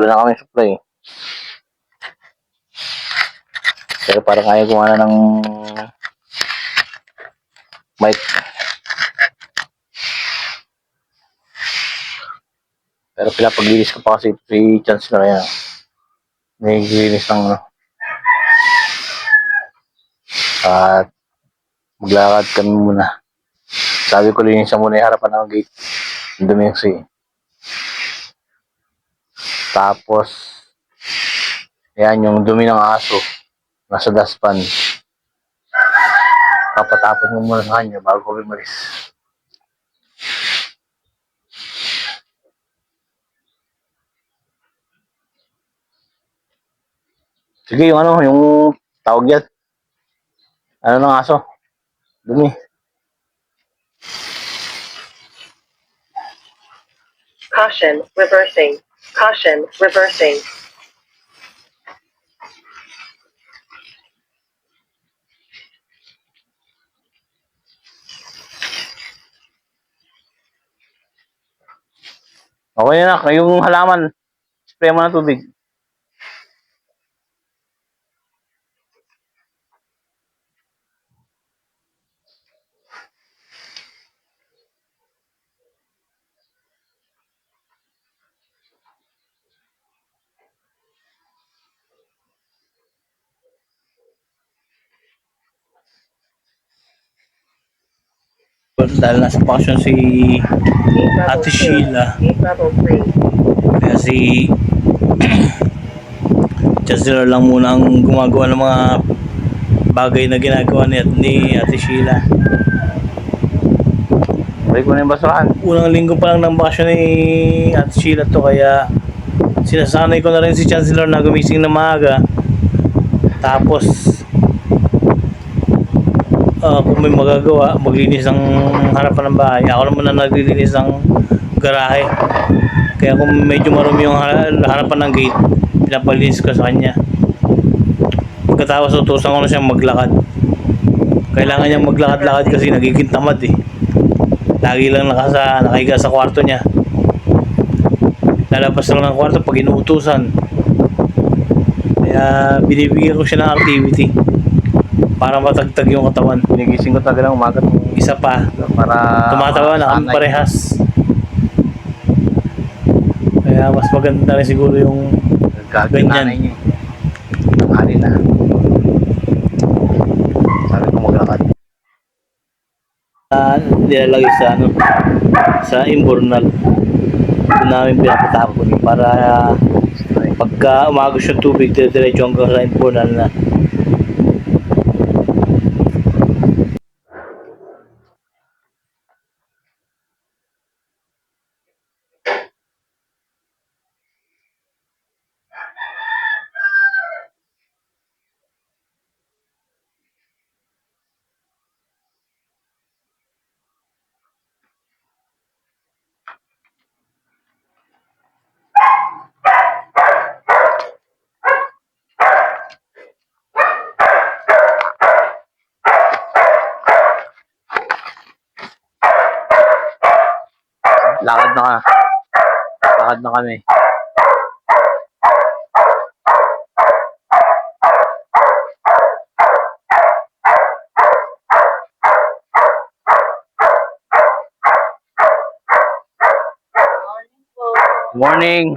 Wala na kami supply. Pero parang kaya kumana ng mic. Pero pinapaglinis ko pa kasi si Chance na kaya. Naglinis ng at maglakad kami muna. Sabi ko linisan muna yung harapan ng gate. Ang dumi kasi. Tapos, yan yung dumi ng aso. Nasa dustpan. Papatapon mo muna sa kanya bago kami malis. Sige, yung tawag yan. Ano ng aso? Dumi. Caution, reversing. Caution, reversing. Okay na, yung halaman. Spray mo ng tubig. Dahil nasa function si Ate Sheila, kaya si Chancellor lang muna ang gumagawa ng mga bagay na ginagawa ni Ate Sheila. Balik ko na yung basurahan. Unang linggo pa lang ng bakasyon ni Ate Sheila to, kaya sinasanay ko na rin si Chancellor na gumising na maaga. Tapos kung may magagawa, maglinis ng harapan ng bahay. Ako naman na naglilinis ng garahe. Kaya kung medyo marumi yung harapan ng gate, pinapalinis ko sa kanya. Pagkatapos utusan ko na siyang maglakad. Kailangan niyang maglakad-lakad kasi nagiging tamad eh. Lagi lang nakahiga sa kwarto niya. Lalabas lang ng kwarto pag inuutusan. Kaya binibigyan ko siya ng activity para matagtag yung katawan. Pinigising ko talaga ng umaga. Isa pa, para tumatawa na kami parehas. Kaya mas maganda rin siguro yung ganyan. Tanghali na. Sabi ko maglakad. Nilalagay sa imbornal. Doon namin pinapatapon para pagka umagos yung tubig, diretso hanggang sa imbornal na. Lakad na kami. Morning.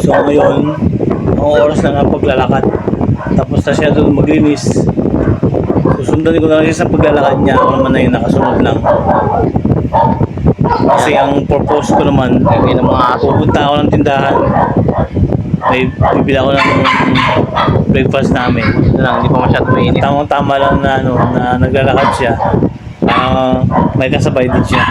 So ngayon, ang oras na nga paglalakad. Tapos na siya doon maglinis. Susundan ko na lang siya sa paglalakad niya. Ako naman na yung nakasunod lang. Kasi ang purpose ko naman, pupunta ako ng tindahan. May bibili ako ng breakfast namin. Hindi pa masyado mainit. Tamang-tama lang na naglalakad siya. May kasabay din siya.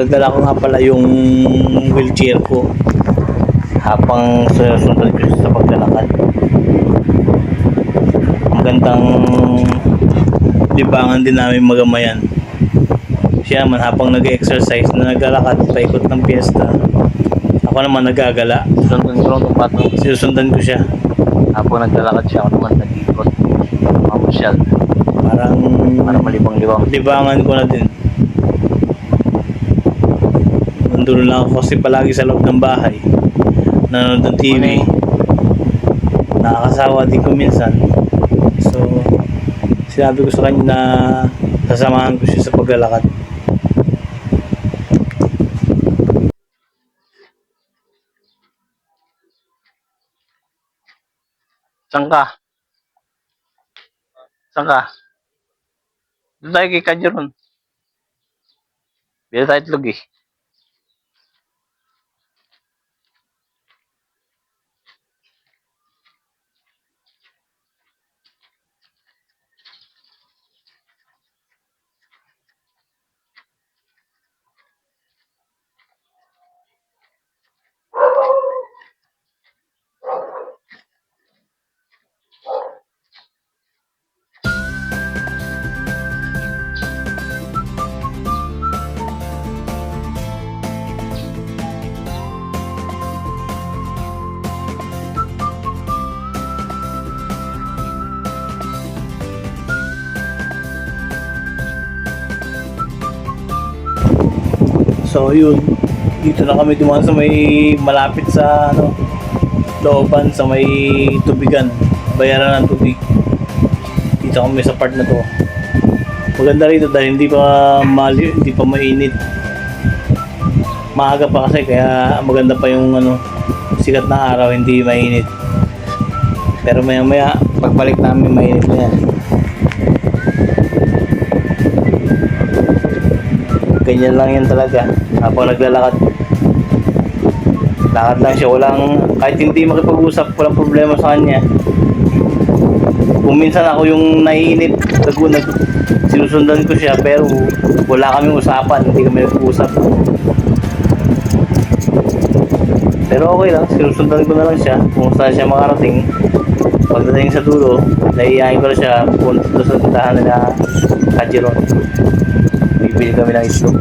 dala ko nga pala yung wheelchair ko habang sunod ko siya sa paglalakad. Ang gandang libangan din namin magamayan. Siya man habang nag-exercise na naglalakad paikot ng piyesta, ako naman nagagala. Sundan ko lang itong pato. Sinusundan ko siya. Habang naglalakad siya, ako naman nag-ikot. Mamasyal. Parang Para malibang-libang. libangan ko na din. Nandun lang ako kasi palagi sa loob ng bahay. Nanonood ng TV. Nakakasawa din ko minsan. So, sinabi ko sa kanya na sasamahan ko siya sa paglalakad. Saan ka? Saan ka? Doon tayo kay Kajeron. Bila tayo itlog eh. So yun, dito na kami dumaan sa may malapit sa looban, sa may tubigan, bayaran ng tubig. Dito kami sa part na to. Maganda rito dahil hindi pa mainit. Maaga pa kasi kaya maganda pa yung sikat na araw, hindi mainit. Pero maya maya pagbalik namin mainit na yan. Ganyan lang yan talaga habang naglalakad. Lakad lang siya, kahit hindi makipag-usap, walang problema sa kanya. Kung minsan ako yung naiinip, sinusundan ko siya pero wala kaming usapan, hindi kami nag-uusap. Pero okay lang, sinusundan ko na lang siya kung saan siya makarating. Pagdating sa dulo, naiiyahin ko na siya punta sa tindahan nila Kajeron. Bibili kami ng itlog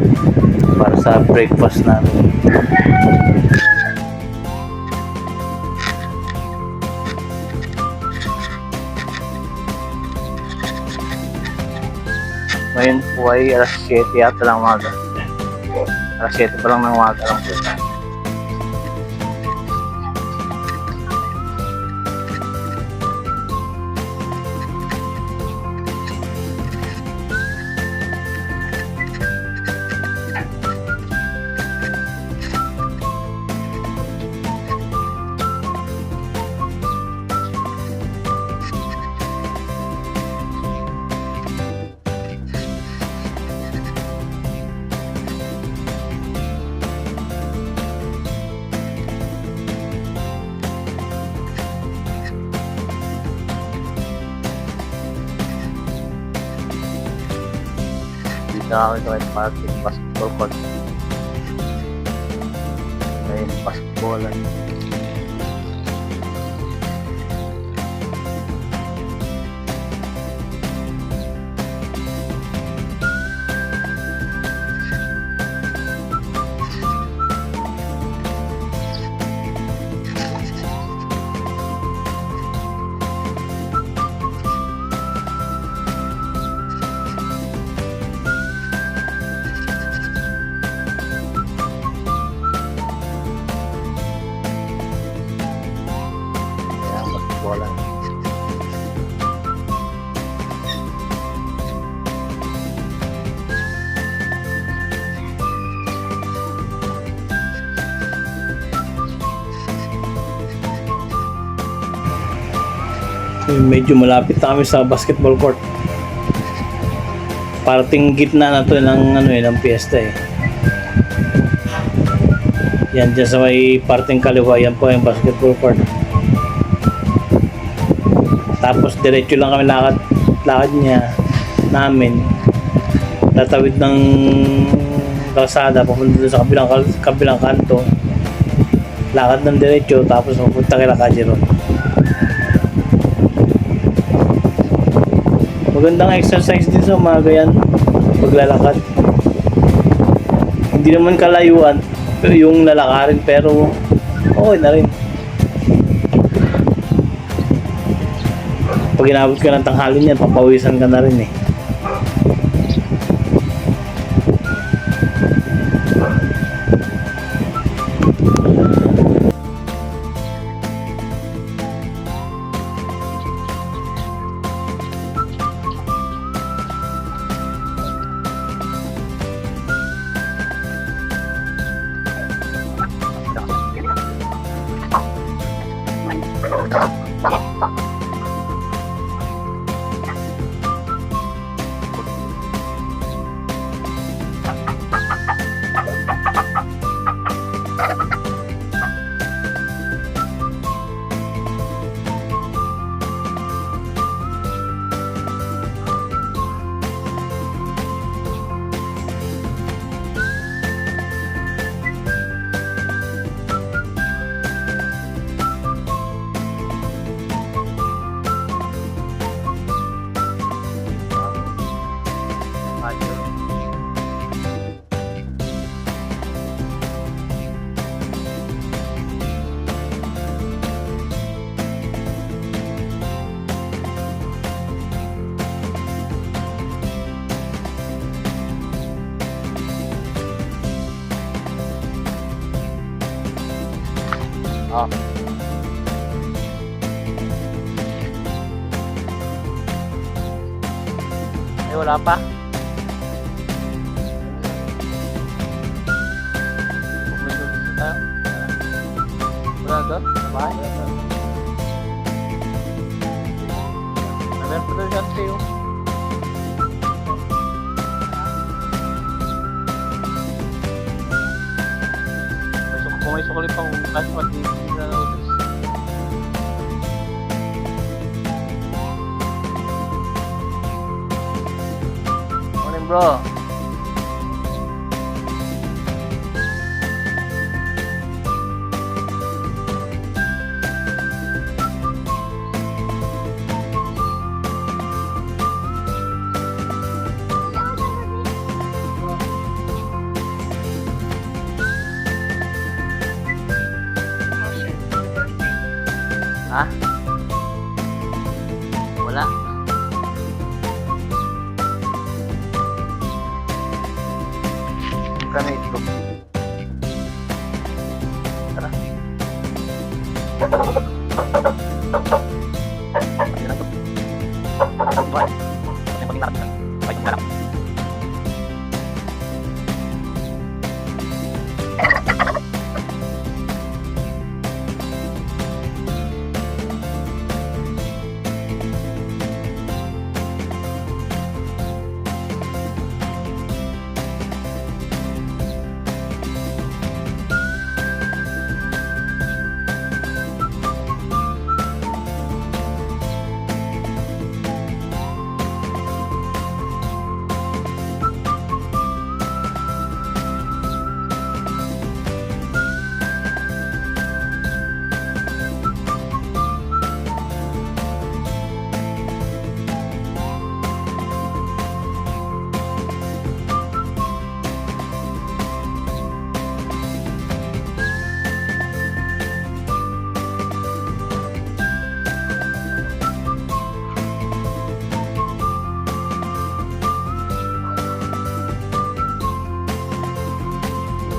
para sa breakfast namin. Ngayon po ay alas 7 yata lang umaga. Alas 7 pa lang ng umaga lang po. Dito na kami sa may parking basketball court. May basketballan. Ayan, basketballan. Medyo malapit na kami sa basketball court. Parating gitna na to ng piyesta eh. Yan dyan sa may parting kaliwa, yan po yung basketball court. Tapos diretso lang kami lakad namin. Tatawid ng kalsada, papunta doon sa kabilang kanto. Lakad ng diretso, tapos mapunta kay Kajiron. Magandang exercise din sa mga ganyan paglalakad. Hindi naman kalayuan pero yung lalakarin, pero okay na rin. Pag inabot ka ng tanghali niyan, papawisan ka na rin eh. Oh. Ay, wala pa. Wala doon? Sa bahay? Meron pa doon siya sa'yo. Kung may sukuli pang bukas, pati na noodles. Morning, bro. Ha? Wala. Bukan itu. Tara.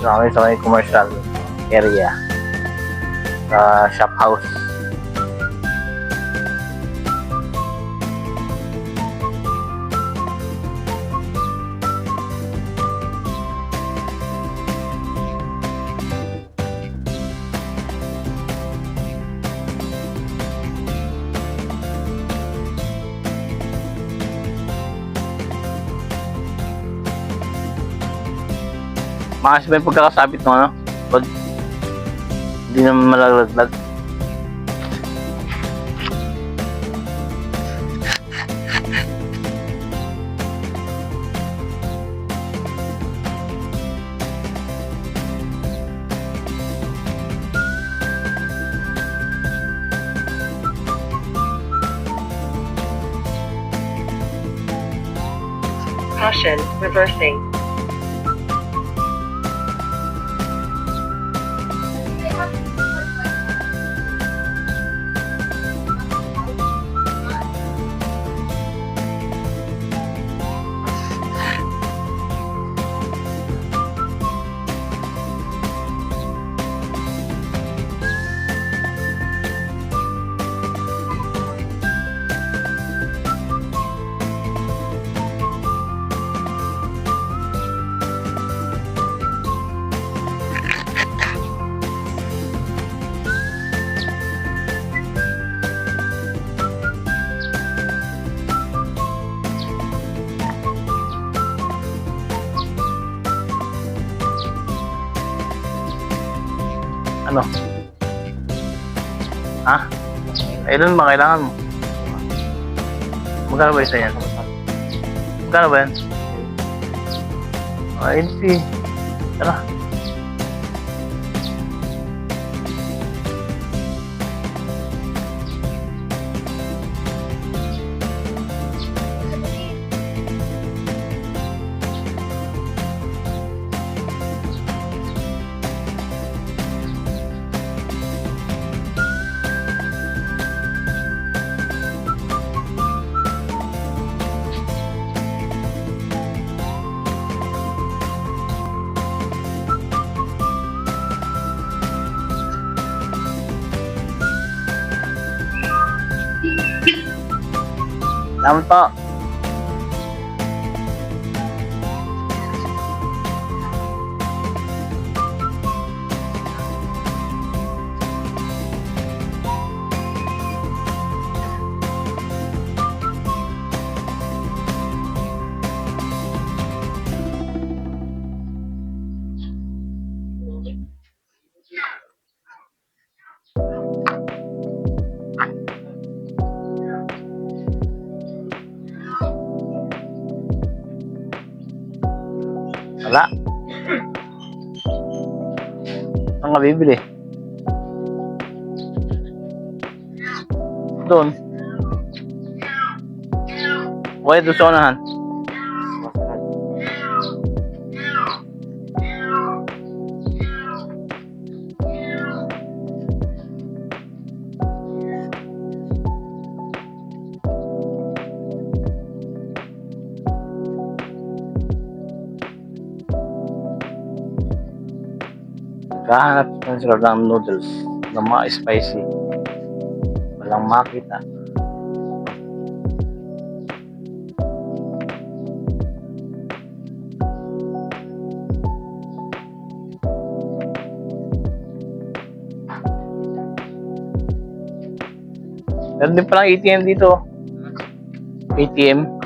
Kami sa may commercial area sa shop house. Makas ba yung pagkakasabit ng ano? Rod? Hindi naman malaglag. Caution, reversing. Ano? Ha? Ilan ba kailangan mo? Magkano ba isa yan? Magkano ba yan? Ah, 80. Tara. Salamat po. Wala. Saan ka bibili? Doon. Okay, doon sa unahan. Kahanap ng sila ng noodles na mga spicy. Walang makita. Meron din palang ATM dito. ATM.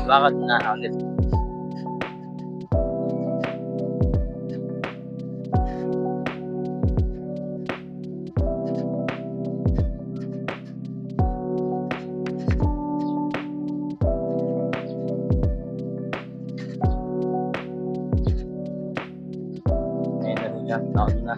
Bakit na ulit? Ayun na rin yan. Taon na.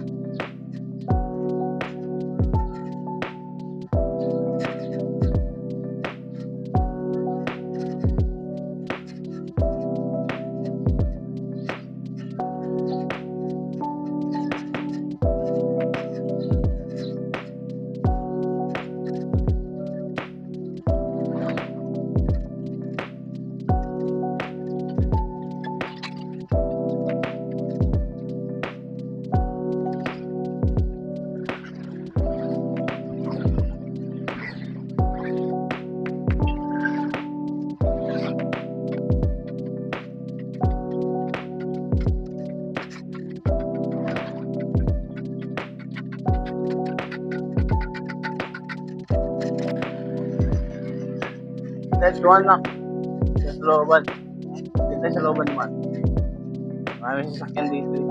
Test 1 na. Sa looban. Dito sa looban man. Maraming sasakyan dito eh.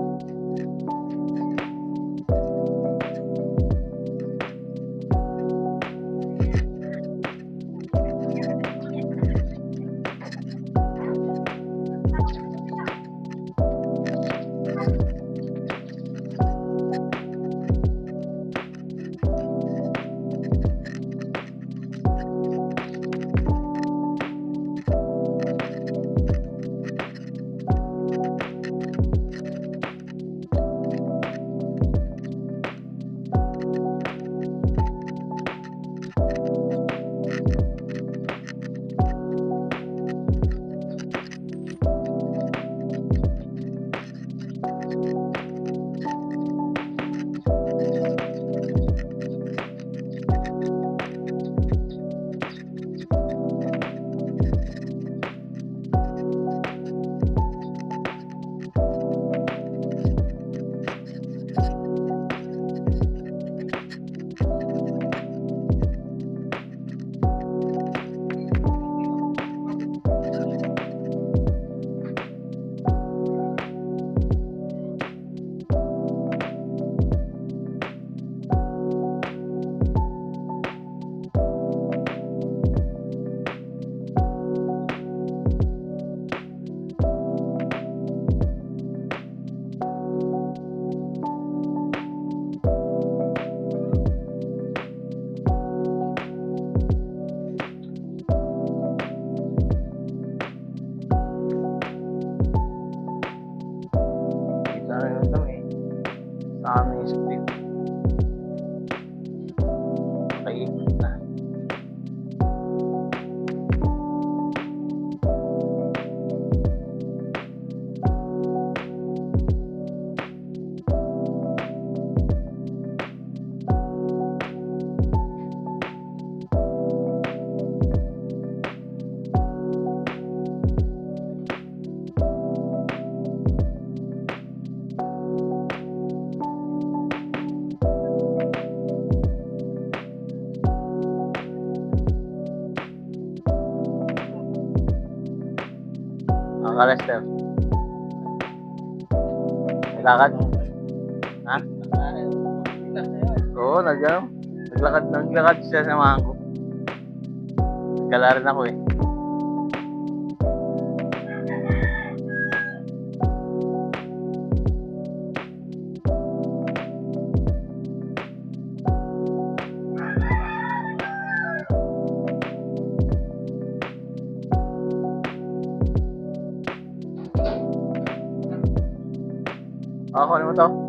Dito na rin kami. Sa aming street. Nakaikot na. Ang Lester. May lakad? Ha? Oo, naglakad siya sa mga ko. Nagkala rin ako eh. Kunin mo to.